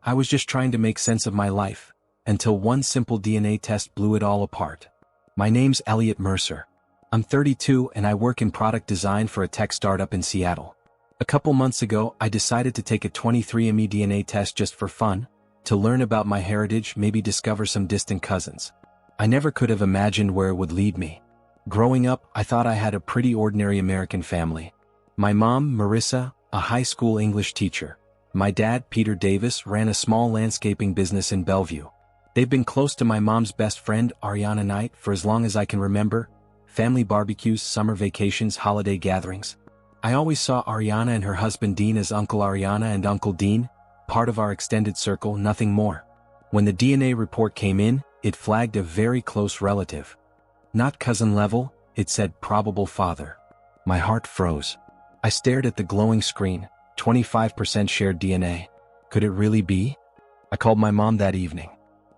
I was just trying to make sense of my life, until one simple DNA test blew it all apart. My name's Elliot Mercer. I'm 32 and I work in product design for a tech startup in Seattle. A couple months ago, I decided to take a 23andMe DNA test just for fun, to learn about my heritage, maybe discover some distant cousins. I never could have imagined where it would lead me. Growing up, I thought I had a pretty ordinary American family. My mom, Marissa, a high school English teacher. My dad, Peter Davis, ran a small landscaping business in Bellevue. They've been close to my mom's best friend, Ariana Knight, for as long as I can remember. Family barbecues, summer vacations, holiday gatherings. I always saw Ariana and her husband Dean as Uncle Ariana and Uncle Dean, part of our extended circle, nothing more. When the DNA report came in, it flagged a very close relative. Not cousin level, it said probable father. My heart froze. I stared at the glowing screen, 25% shared DNA. Could it really be? I called my mom that evening.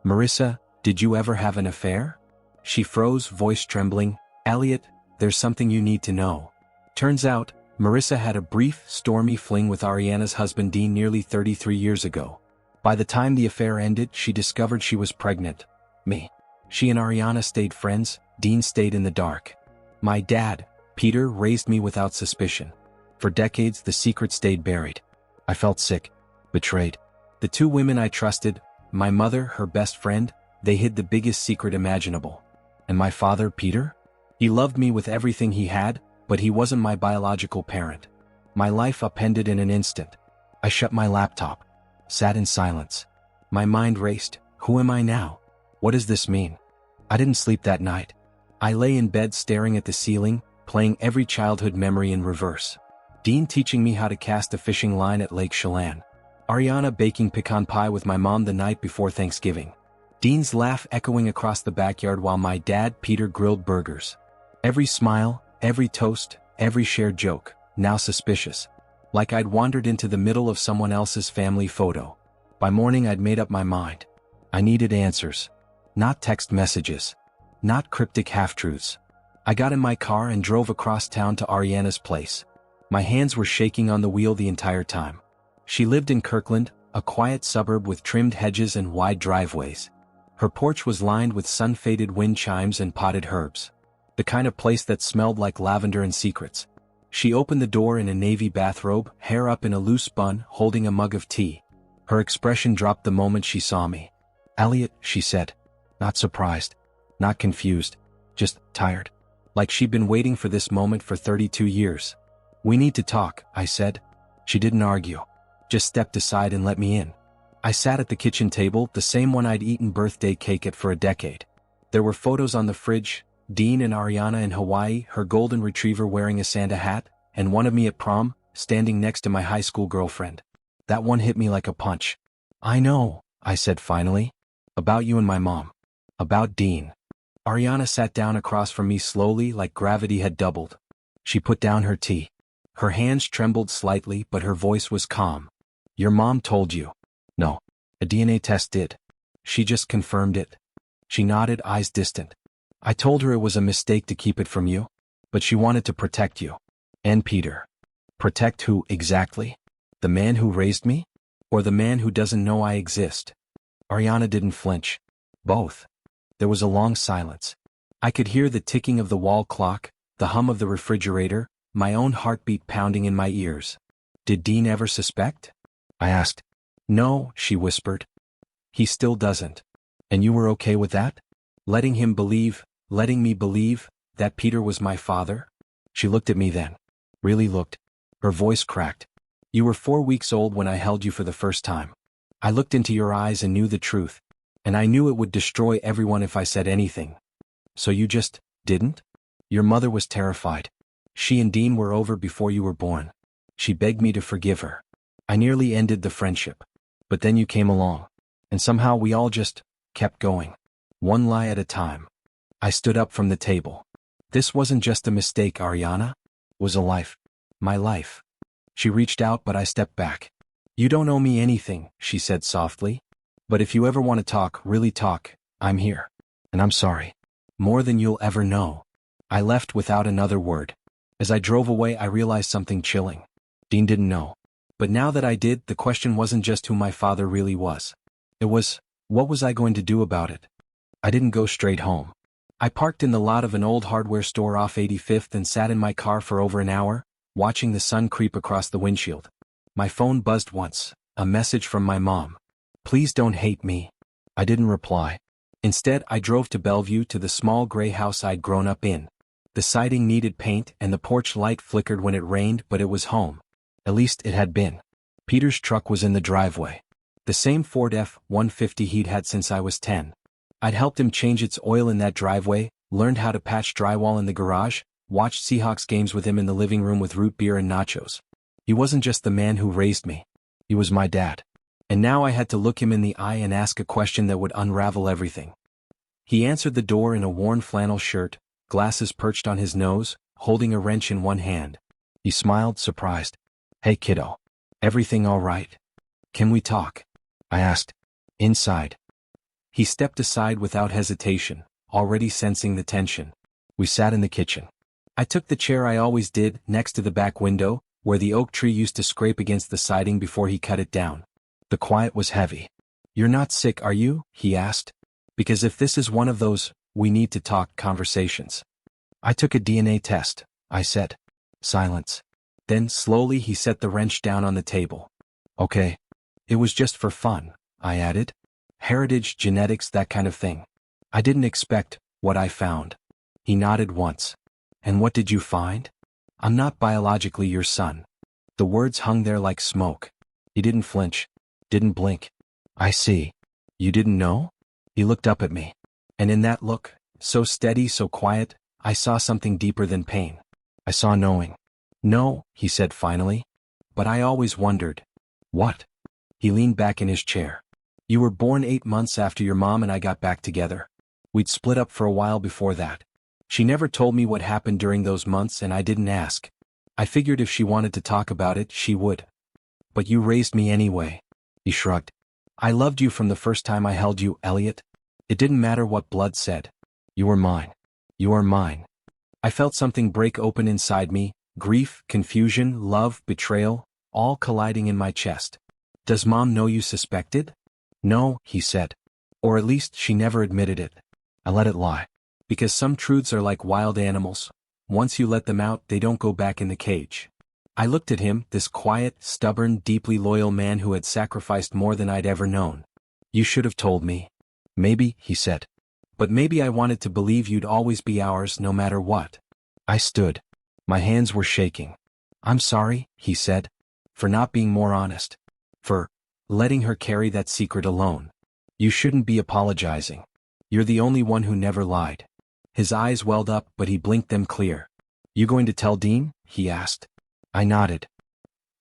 Marissa, did you ever have an affair? She froze, voice trembling. Elliot, there's something you need to know. Turns out, Marissa had a brief, stormy fling with Ariana's husband Dean nearly 33 years ago. By the time the affair ended, she discovered she was pregnant. Me. She and Ariana stayed friends. Dean stayed in the dark. My dad, Peter, raised me without suspicion. For decades, the secret stayed buried. I felt sick, betrayed. The two women I trusted, my mother, her best friend, they hid the biggest secret imaginable. And my father, Peter? He loved me with everything he had, but he wasn't my biological parent. My life upended in an instant. I shut my laptop, sat in silence. My mind raced. Who am I now? What does this mean? I didn't sleep that night. I lay in bed staring at the ceiling, playing every childhood memory in reverse. Dean teaching me how to cast a fishing line at Lake Chelan. Ariana baking pecan pie with my mom the night before Thanksgiving. Dean's laugh echoing across the backyard while my dad, Peter, grilled burgers. Every smile, every toast, every shared joke, now suspicious. Like I'd wandered into the middle of someone else's family photo. By morning I'd made up my mind. I needed answers. Not text messages. Not cryptic half-truths. I got in my car and drove across town to Ariana's place. My hands were shaking on the wheel the entire time. She lived in Kirkland, a quiet suburb with trimmed hedges and wide driveways. Her porch was lined with sun-faded wind chimes and potted herbs. The kind of place that smelled like lavender and secrets. She opened the door in a navy bathrobe, hair up in a loose bun, holding a mug of tea. Her expression dropped the moment she saw me. "Elliot," she said. Not surprised. Not confused. Just tired. Like she'd been waiting for this moment for 32 years. "We need to talk," I said. She didn't argue. Just stepped aside and let me in. I sat at the kitchen table, the same one I'd eaten birthday cake at for a decade. There were photos on the fridge, Dean and Ariana in Hawaii, her golden retriever wearing a Santa hat, and one of me at prom, standing next to my high school girlfriend. That one hit me like a punch. "I know," I said finally. "About you and my mom. About Dean." Ariana sat down across from me slowly, like gravity had doubled. She put down her tea. Her hands trembled slightly, but her voice was calm. "Your mom told you." "No. A DNA test did. She just confirmed it." She nodded, eyes distant. "I told her it was a mistake to keep it from you, but she wanted to protect you. And Peter." "Protect who, exactly? The man who raised me? Or the man who doesn't know I exist?" Ariana didn't flinch. "Both." There was a long silence. I could hear the ticking of the wall clock, the hum of the refrigerator, my own heartbeat pounding in my ears. "Did Dean ever suspect?" I asked. "No," she whispered. "He still doesn't." "And you were okay with that? Letting him believe, letting me believe, that Peter was my father?" She looked at me then. Really looked. Her voice cracked. "You were 4 weeks old when I held you for the first time. I looked into your eyes and knew the truth. And I knew it would destroy everyone if I said anything. So you just didn't? Your mother was terrified. She and Dean were over before you were born. She begged me to forgive her. I nearly ended the friendship. But then you came along. And somehow we all just kept going. One lie at a time." I stood up from the table. "This wasn't just a mistake, Ariana. It was a life. My life." She reached out, but I stepped back. "You don't owe me anything," she said softly. "But if you ever want to talk, really talk, I'm here. And I'm sorry. More than you'll ever know." I left without another word. As I drove away, I realized something chilling. Dean didn't know. But now that I did, the question wasn't just who my father really was. It was, what was I going to do about it? I didn't go straight home. I parked in the lot of an old hardware store off 85th and sat in my car for over an hour, watching the sun creep across the windshield. My phone buzzed once, a message from my mom. Please don't hate me. I didn't reply. Instead, I drove to Bellevue to the small gray house I'd grown up in. The siding needed paint and the porch light flickered when it rained, but it was home. At least it had been. Peter's truck was in the driveway. The same Ford F-150 he'd had since I was 10. I'd helped him change its oil in that driveway, learned how to patch drywall in the garage, watched Seahawks games with him in the living room with root beer and nachos. He wasn't just the man who raised me. He was my dad. And now I had to look him in the eye and ask a question that would unravel everything. He answered the door in a worn flannel shirt, glasses perched on his nose, holding a wrench in one hand. He smiled, surprised. Hey kiddo. Everything all right? Can we talk? I asked. Inside. He stepped aside without hesitation, already sensing the tension. We sat in the kitchen. I took the chair I always did, next to the back window, where the oak tree used to scrape against the siding before he cut it down. The quiet was heavy. You're not sick, are you? He asked. Because if this is one of those, we need to talk conversations. I took a DNA test, I said. Silence. Then, slowly, he set the wrench down on the table. Okay. It was just for fun, I added. Heritage, genetics, that kind of thing. I didn't expect what I found. He nodded once. And what did you find? I'm not biologically your son. The words hung there like smoke. He didn't flinch. Didn't blink. I see. You didn't know? He looked up at me. And in that look, so steady, so quiet, I saw something deeper than pain. I saw knowing. No, he said finally. But I always wondered. What? He leaned back in his chair. You were born 8 months after your mom and I got back together. We'd split up for a while before that. She never told me what happened during those months and I didn't ask. I figured if she wanted to talk about it, she would. But you raised me anyway. He shrugged. I loved you from the first time I held you, Elliot. It didn't matter what blood said. You were mine. You are mine. I felt something break open inside me, grief, confusion, love, betrayal, all colliding in my chest. Does Mom know you suspected? No, he said. Or at least she never admitted it. I let it lie. Because some truths are like wild animals. Once you let them out, they don't go back in the cage. I looked at him, this quiet, stubborn, deeply loyal man who had sacrificed more than I'd ever known. You should have told me. Maybe, he said. But maybe I wanted to believe you'd always be ours no matter what. I stood. My hands were shaking. I'm sorry, he said. For not being more honest. For letting her carry that secret alone. You shouldn't be apologizing. You're the only one who never lied. His eyes welled up, but he blinked them clear. You going to tell Dean? He asked. I nodded.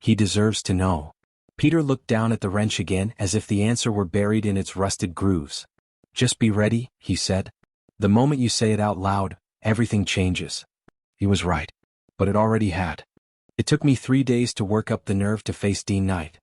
He deserves to know. Peter looked down at the wrench again as if the answer were buried in its rusted grooves. Just be ready, he said. The moment you say it out loud, everything changes. He was right. But it already had. It took me 3 days to work up the nerve to face Dean Knight.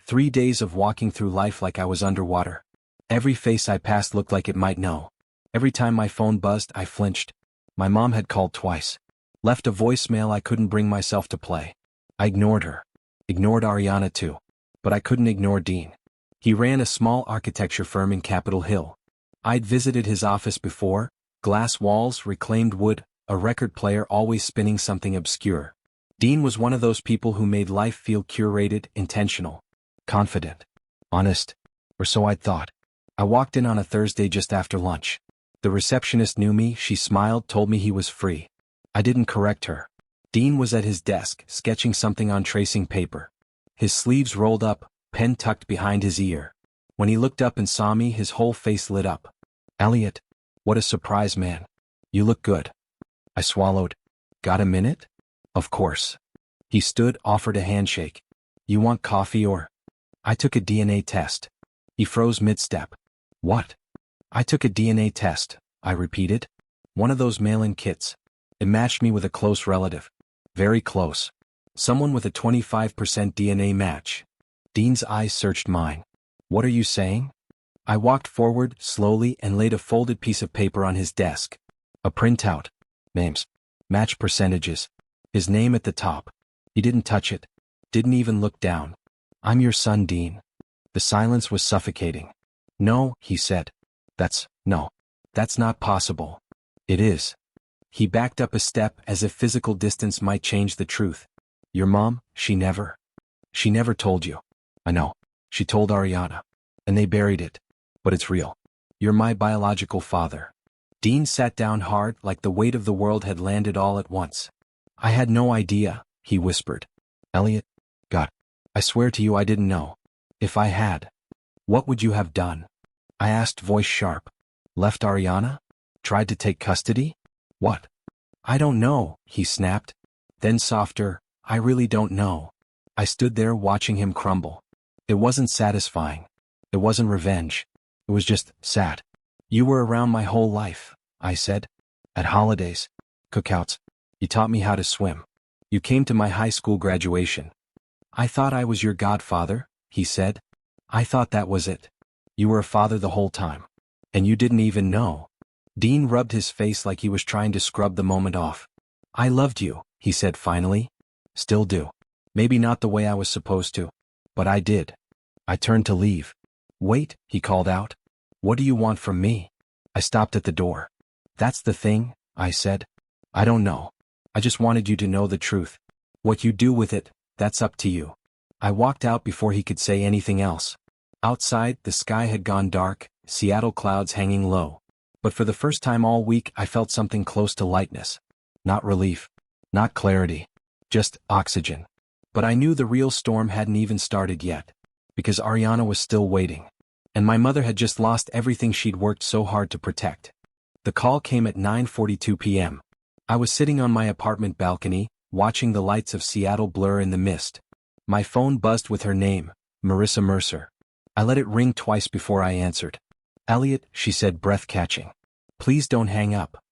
3 days of walking through life like I was underwater. Every face I passed looked like it might know. Every time my phone buzzed, I flinched. My mom had called twice. Left a voicemail I couldn't bring myself to play. I ignored her. Ignored Ariana too. But I couldn't ignore Dean. He ran a small architecture firm in Capitol Hill. I'd visited his office before, glass walls, reclaimed wood, a record player always spinning something obscure. Dean was one of those people who made life feel curated, intentional, confident, honest, or so I'd thought. I walked in on a Thursday just after lunch. The receptionist knew me, she smiled, told me he was free. I didn't correct her. Dean was at his desk, sketching something on tracing paper. His sleeves rolled up, pen tucked behind his ear. When he looked up and saw me, his whole face lit up. Elliot, what a surprise, man. You look good. I swallowed. Got a minute? Of course. He stood, offered a handshake. You want coffee or? I took a DNA test. He froze mid-step. What? I took a DNA test, I repeated. One of those mail-in kits. It matched me with a close relative. Very close. Someone with a 25% DNA match. Dean's eyes searched mine. What are you saying? I walked forward, slowly, and laid a folded piece of paper on his desk. A printout. Names. Match percentages. His name at the top. He didn't touch it. Didn't even look down. "I'm your son, Dean." The silence was suffocating. "No," he said. No. That's not possible." "It is." He backed up a step as if physical distance might change the truth. "Your mom, she never told you." "I know. She told Ariana. And they buried it. But it's real. You're my biological father." Dean sat down hard, like the weight of the world had landed all at once. "I had no idea," he whispered. "Elliot, God, I swear to you I didn't know. If I had, what would you have done?" I asked, voice sharp. "Left Ariana? Tried to take custody? What?" "I don't know," he snapped. Then softer, "I really don't know." I stood there watching him crumble. It wasn't satisfying. It wasn't revenge. It was just sad. "You were around my whole life," I said. "At holidays, cookouts. You taught me how to swim. You came to my high school graduation." "I thought I was your godfather," he said. "I thought that was it. You were a father the whole time. And you didn't even know." Dean rubbed his face like he was trying to scrub the moment off. "I loved you," he said finally. "Still do. Maybe not the way I was supposed to. But I did." I turned to leave. "Wait," he called out. "What do you want from me?" I stopped at the door. "That's the thing," I said. "I don't know. I just wanted you to know the truth. What you do with it, that's up to you." I walked out before he could say anything else. Outside, the sky had gone dark, Seattle clouds hanging low. But for the first time all week I felt something close to lightness. Not relief. Not clarity. Just oxygen. But I knew the real storm hadn't even started yet. Because Ariana was still waiting. And my mother had just lost everything she'd worked so hard to protect. The call came at 9:42 p.m. I was sitting on my apartment balcony, watching the lights of Seattle blur in the mist. My phone buzzed with her name, Marissa Mercer. I let it ring twice before I answered. "Elliot," she said, breath-catching. "Please don't hang up."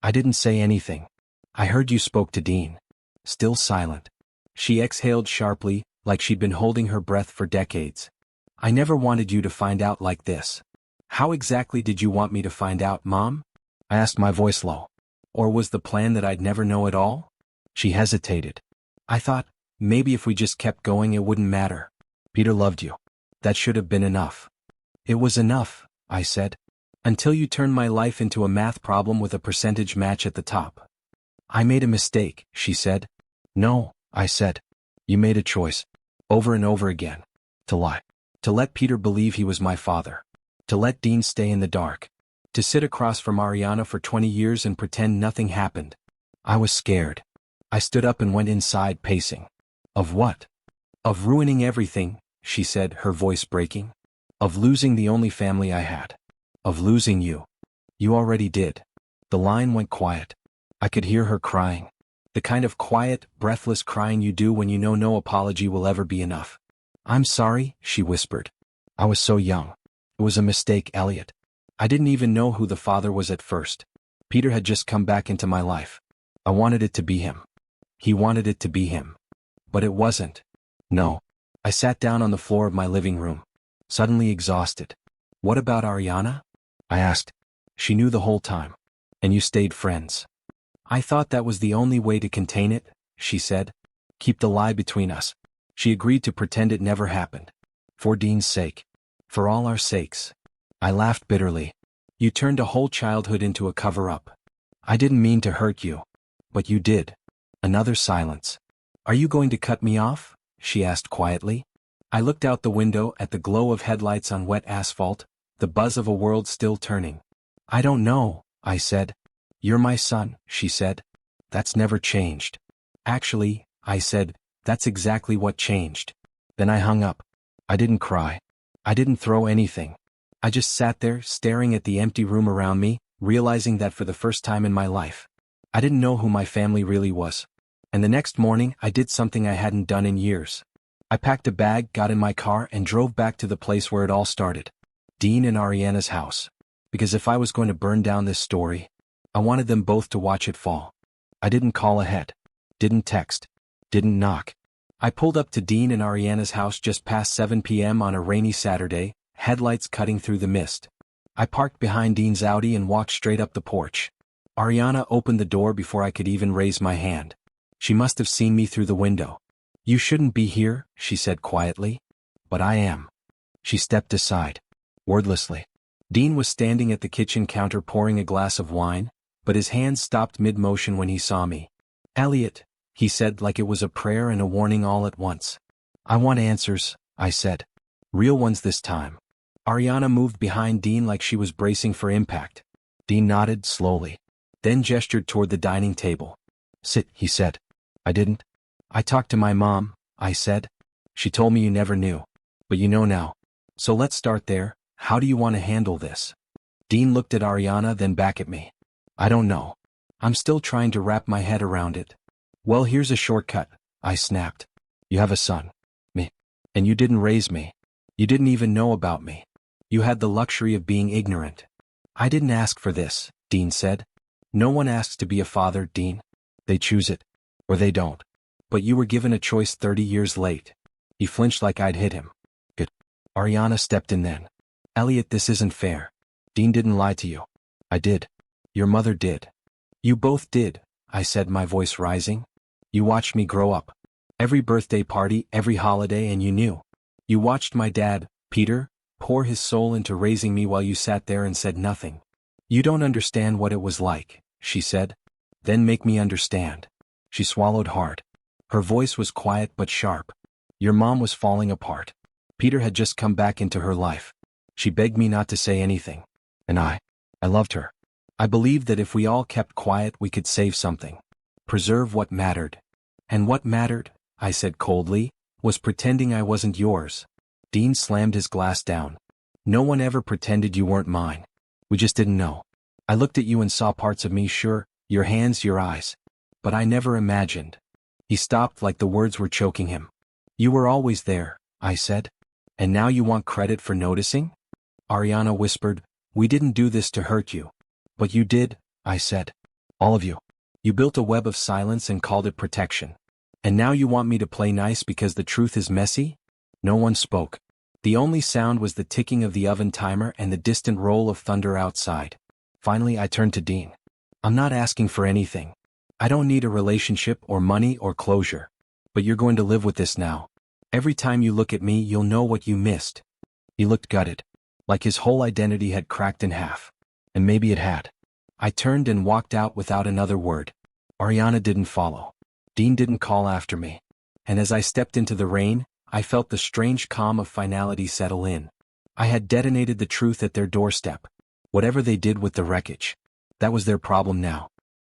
I didn't say anything. "I heard you spoke to Dean." Still silent. She exhaled sharply, like she'd been holding her breath for decades. "I never wanted you to find out like this." "How exactly did you want me to find out, Mom?" I asked, my voice low. "Or was the plan that I'd never know at all?" She hesitated. "I thought, maybe if we just kept going it wouldn't matter. Peter loved you. That should have been enough." "It was enough," I said. "Until you turned my life into a math problem with a percentage match at the top." "I made a mistake," she said. "No," I said. "You made a choice. Over and over again. To lie. To let Peter believe he was my father. To let Dean stay in the dark. To sit across from Ariana for 20 years and pretend nothing happened." I was scared. I stood up and went inside, pacing. "Of what?" "Of ruining everything," she said, her voice breaking. "Of losing the only family I had. Of losing you." "You already did." The line went quiet. I could hear her crying. The kind of quiet, breathless crying you do when you know no apology will ever be enough. "I'm sorry," she whispered. "I was so young. It was a mistake, Elliot. I didn't even know who the father was at first. Peter had just come back into my life. I wanted it to be him. He wanted it to be him. But it wasn't. No." I sat down on the floor of my living room, suddenly exhausted. "What about Ariana?" I asked. "She knew the whole time. And you stayed friends." "I thought that was the only way to contain it," she said. "Keep the lie between us." She agreed to pretend it never happened. "For Dean's sake. For all our sakes." I laughed bitterly. "You turned a whole childhood into a cover-up." "I didn't mean to hurt you." "But you did." Another silence. "Are you going to cut me off?" she asked quietly. I looked out the window at the glow of headlights on wet asphalt, the buzz of a world still turning. "I don't know," I said. "You're my son," she said. "That's never changed." "Actually," I said, "that's exactly what changed." Then I hung up. I didn't cry. I didn't throw anything. I just sat there, staring at the empty room around me, realizing that for the first time in my life, I didn't know who my family really was. And the next morning, I did something I hadn't done in years. I packed a bag, got in my car, and drove back to the place where it all started. Dean and Ariana's house. Because if I was going to burn down this story, I wanted them both to watch it fall. I didn't call ahead. Didn't text. Didn't knock. I pulled up to Dean and Ariana's house just past 7 p.m. on a rainy Saturday, headlights cutting through the mist. I parked behind Dean's Audi and walked straight up the porch. Ariana opened the door before I could even raise my hand. She must have seen me through the window. You shouldn't be here, she said quietly. But I am. She stepped aside, wordlessly. Dean was standing at the kitchen counter pouring a glass of wine, but his hands stopped mid-motion when he saw me. Elliot, he said like it was a prayer and a warning all at once. I want answers, I said. Real ones this time. Ariana moved behind Dean like she was bracing for impact. Dean nodded slowly, then gestured toward the dining table. Sit, he said. I didn't. I talked to my mom, I said. She told me you never knew. But you know now. So let's start there. How do you want to handle this? Dean looked at Ariana, then back at me. I don't know. I'm still trying to wrap my head around it. Well, here's a shortcut, I snapped. You have a son. Me. And you didn't raise me. You didn't even know about me. You had the luxury of being ignorant. I didn't ask for this, Dean said. No one asks to be a father, Dean. They choose it. Or they don't. But you were given a choice 30 years late. He flinched like I'd hit him. Good. Ariana stepped in then. Elliot, this isn't fair. Dean didn't lie to you. I did. Your mother did. You both did, I said, my voice rising. You watched me grow up. Every birthday party, every holiday, and you knew. You watched my dad, Peter, pour his soul into raising me while you sat there and said nothing. You don't understand what it was like, she said. Then make me understand. She swallowed hard. Her voice was quiet but sharp. Your mom was falling apart. Peter had just come back into her life. She begged me not to say anything. And I loved her. I believed that if we all kept quiet we could save something. Preserve what mattered. And what mattered, I said coldly, was pretending I wasn't yours. Dean slammed his glass down. No one ever pretended you weren't mine. We just didn't know. I looked at you and saw parts of me, sure, your hands, your eyes. But I never imagined. He stopped like the words were choking him. You were always there, I said. And now you want credit for noticing? Ariana whispered, we didn't do this to hurt you. But you did, I said. All of you. You built a web of silence and called it protection. And now you want me to play nice because the truth is messy? No one spoke. The only sound was the ticking of the oven timer and the distant roll of thunder outside. Finally I turned to Dean. I'm not asking for anything. I don't need a relationship or money or closure. But you're going to live with this now. Every time you look at me you'll know what you missed. He looked gutted. Like his whole identity had cracked in half. And maybe it had. I turned and walked out without another word. Ariana didn't follow. Dean didn't call after me. And as I stepped into the rain, I felt the strange calm of finality settle in. I had detonated the truth at their doorstep. Whatever they did with the wreckage, that was their problem now.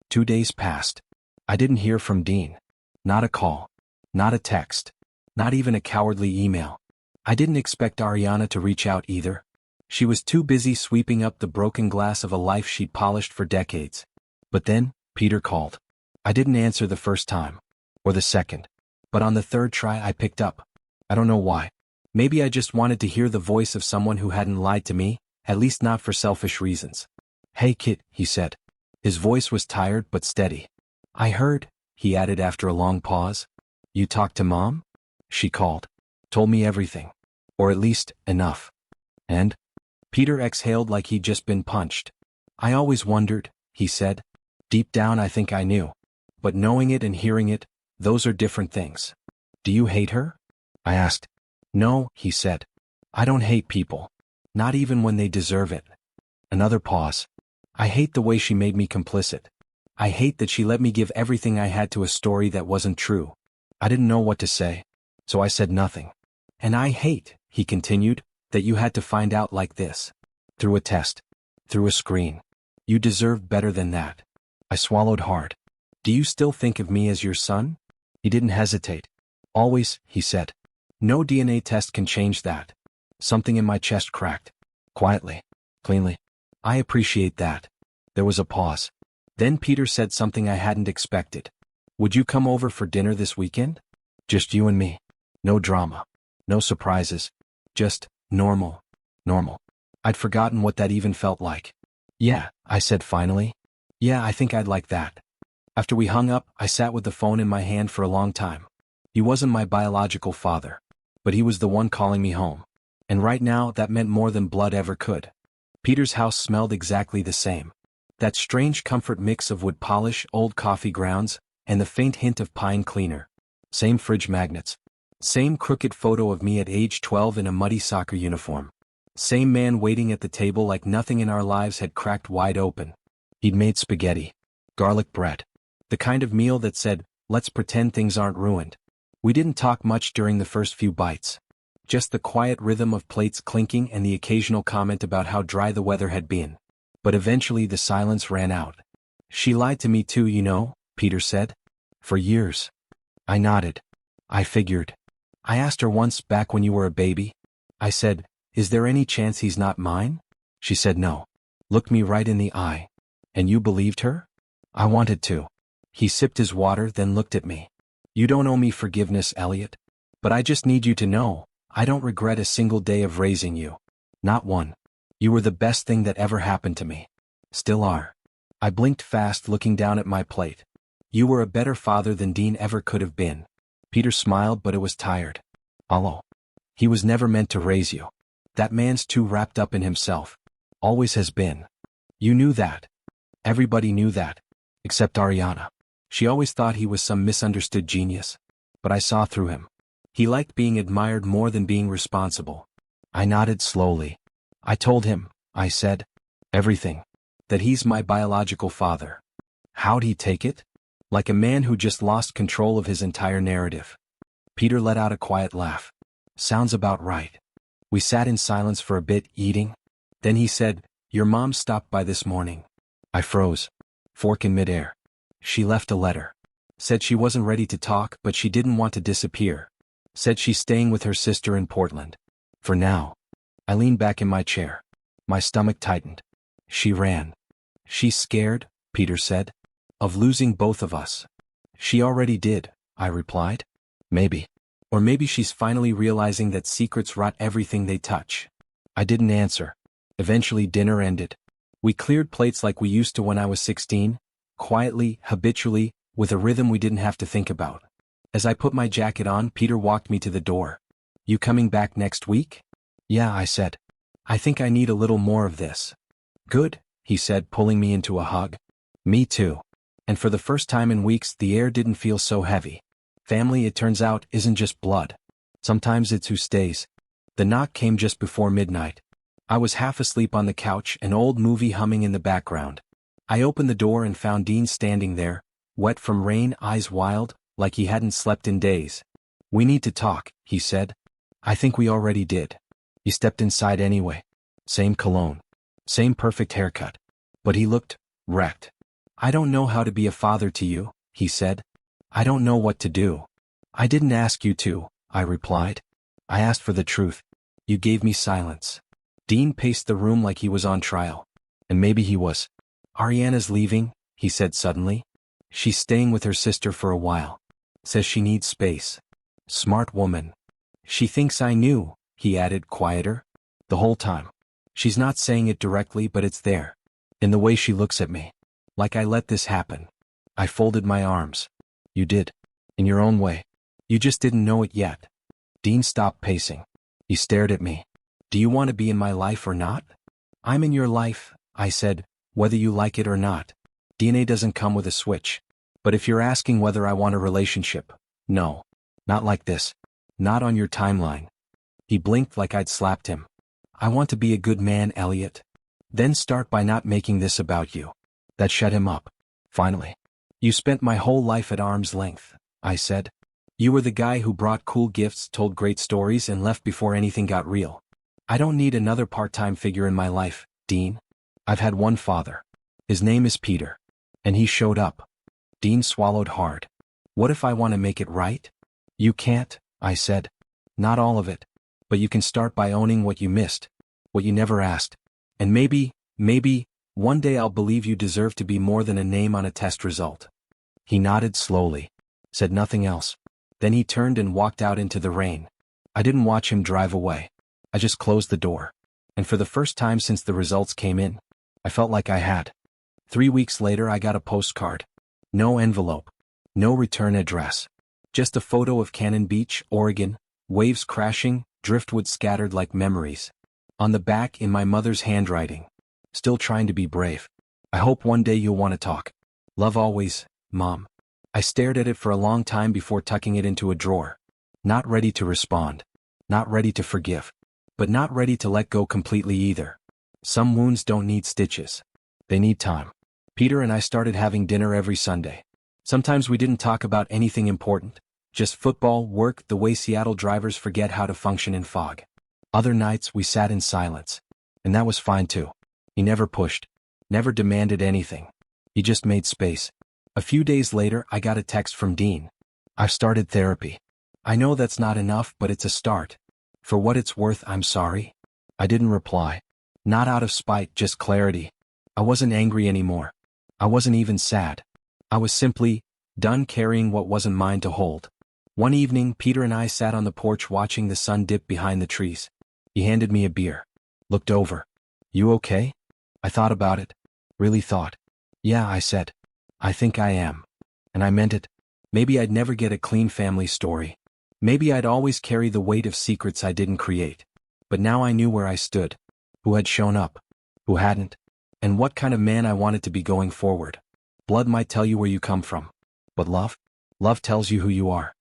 2 days passed. I didn't hear from Dean. Not a call. Not a text. Not even a cowardly email. I didn't expect Ariana to reach out either. She was too busy sweeping up the broken glass of a life she'd polished for decades. But then, Peter called. I didn't answer the first time. Or the second. But on the third try I picked up. I don't know why. Maybe I just wanted to hear the voice of someone who hadn't lied to me, at least not for selfish reasons. Hey Kit, he said. His voice was tired but steady. I heard, he added after a long pause. You talked to Mom? She called. Told me everything. Or at least, enough. And? Peter exhaled like he'd just been punched. I always wondered, he said. Deep down I think I knew. But knowing it and hearing it, those are different things. Do you hate her? I asked. No, he said. I don't hate people. Not even when they deserve it. Another pause. I hate the way she made me complicit. I hate that she let me give everything I had to a story that wasn't true. I didn't know what to say, so I said nothing. And I hate, he continued, that you had to find out like this. Through a test. Through a screen. You deserved better than that. I swallowed hard. Do you still think of me as your son? He didn't hesitate. Always, he said. No DNA test can change that. Something in my chest cracked. Quietly. Cleanly. I appreciate that. There was a pause. Then Peter said something I hadn't expected. Would you come over for dinner this weekend? Just you and me. No drama. No surprises. Just normal. Normal. I'd forgotten what that even felt like. Yeah, I said finally. Yeah, I think I'd like that. After we hung up, I sat with the phone in my hand for a long time. He wasn't my biological father. But he was the one calling me home. And right now, that meant more than blood ever could. Peter's house smelled exactly the same. That strange comfort mix of wood polish, old coffee grounds, and the faint hint of pine cleaner. Same fridge magnets. Same crooked photo of me at age 12 in a muddy soccer uniform. Same man waiting at the table like nothing in our lives had cracked wide open. He'd made spaghetti. Garlic bread. The kind of meal that said, let's pretend things aren't ruined. We didn't talk much during the first few bites. Just the quiet rhythm of plates clinking and the occasional comment about how dry the weather had been. But eventually the silence ran out. She lied to me too, you know, Peter said. For years. I nodded. I figured. I asked her once back when you were a baby. I said, is there any chance he's not mine? She said no. Looked me right in the eye. And you believed her? I wanted to. He sipped his water, then looked at me. You don't owe me forgiveness, Elliot. But I just need you to know, I don't regret a single day of raising you. Not one. You were the best thing that ever happened to me. Still are. I blinked fast, looking down at my plate. You were a better father than Dean ever could have been. Peter smiled, but it was tired. Hollow. He was never meant to raise you. That man's too wrapped up in himself. Always has been. You knew that. Everybody knew that. Except Ariana. She always thought he was some misunderstood genius. But I saw through him. He liked being admired more than being responsible. I nodded slowly. I told him, I said, everything. That he's my biological father. How'd he take it? Like a man who just lost control of his entire narrative. Peter let out a quiet laugh. Sounds about right. We sat in silence for a bit, eating. Then he said, your mom stopped by this morning. I froze. Fork in midair. She left a letter. Said she wasn't ready to talk, but she didn't want to disappear. Said she's staying with her sister in Portland. For now. I leaned back in my chair. My stomach tightened. She ran. She's scared, Peter said. Of losing both of us. She already did, I replied. Maybe. Or maybe she's finally realizing that secrets rot everything they touch. I didn't answer. Eventually dinner ended. We cleared plates like we used to when I was 16, quietly, habitually, with a rhythm we didn't have to think about. As I put my jacket on, Peter walked me to the door. You coming back next week? Yeah, I said. I think I need a little more of this. Good, he said, pulling me into a hug. Me too. And for the first time in weeks, the air didn't feel so heavy. Family, it turns out, isn't just blood. Sometimes it's who stays. The knock came just before midnight. I was half asleep on the couch, an old movie humming in the background. I opened the door and found Dean standing there, wet from rain, eyes wild, like he hadn't slept in days. We need to talk, he said. I think we already did. He stepped inside anyway. Same cologne. Same perfect haircut. But he looked wrecked. I don't know how to be a father to you, he said. I don't know what to do. I didn't ask you to, I replied. I asked for the truth. You gave me silence. Dean paced the room like he was on trial. And maybe he was. Ariana's leaving, he said suddenly. She's staying with her sister for a while. Says she needs space. Smart woman. She thinks I knew, he added, quieter. The whole time. She's not saying it directly, but it's there. In the way she looks at me. Like I let this happen. I folded my arms. You did. In your own way. You just didn't know it yet. Dean stopped pacing. He stared at me. Do you want to be in my life or not? I'm in your life, I said, whether you like it or not. DNA doesn't come with a switch. But if you're asking whether I want a relationship, no. Not like this. Not on your timeline. He blinked like I'd slapped him. I want to be a good man, Elliot. Then start by not making this about you. That shut him up. Finally. You spent my whole life at arm's length, I said. You were the guy who brought cool gifts, told great stories, and left before anything got real. I don't need another part-time figure in my life, Dean. I've had one father. His name is Peter. And he showed up. Dean swallowed hard. What if I want to make it right? You can't, I said. Not all of it. But you can start by owning what you missed. What you never asked. And maybe, one day I'll believe you deserve to be more than a name on a test result. He nodded slowly. Said nothing else. Then he turned and walked out into the rain. I didn't watch him drive away. I just closed the door. And for the first time since the results came in, I felt like I had. 3 weeks later I got a postcard. No envelope. No return address. Just a photo of Cannon Beach, Oregon, waves crashing, driftwood scattered like memories. On the back in my mother's handwriting. Still trying to be brave. I hope one day you'll want to talk. Love always, Mom. I stared at it for a long time before tucking it into a drawer. Not ready to respond. Not ready to forgive. But not ready to let go completely either. Some wounds don't need stitches. They need time. Peter and I started having dinner every Sunday. Sometimes we didn't talk about anything important. Just football, work, the way Seattle drivers forget how to function in fog. Other nights we sat in silence. And that was fine too. He never pushed. Never demanded anything. He just made space. A few days later I got a text from Dean. "I've started therapy. I know that's not enough, but it's a start. For what it's worth, I'm sorry." I didn't reply. Not out of spite, just clarity. I wasn't angry anymore. I wasn't even sad. I was simply done carrying what wasn't mine to hold. One evening, Peter and I sat on the porch watching the sun dip behind the trees. He handed me a beer. Looked over. "You okay?" I thought about it. Really thought. "Yeah," I said. "I think I am." And I meant it. Maybe I'd never get a clean family story. Maybe I'd always carry the weight of secrets I didn't create. But now I knew where I stood. Who had shown up. Who hadn't. And what kind of man I wanted to be going forward. Blood might tell you where you come from. But love? Love tells you who you are.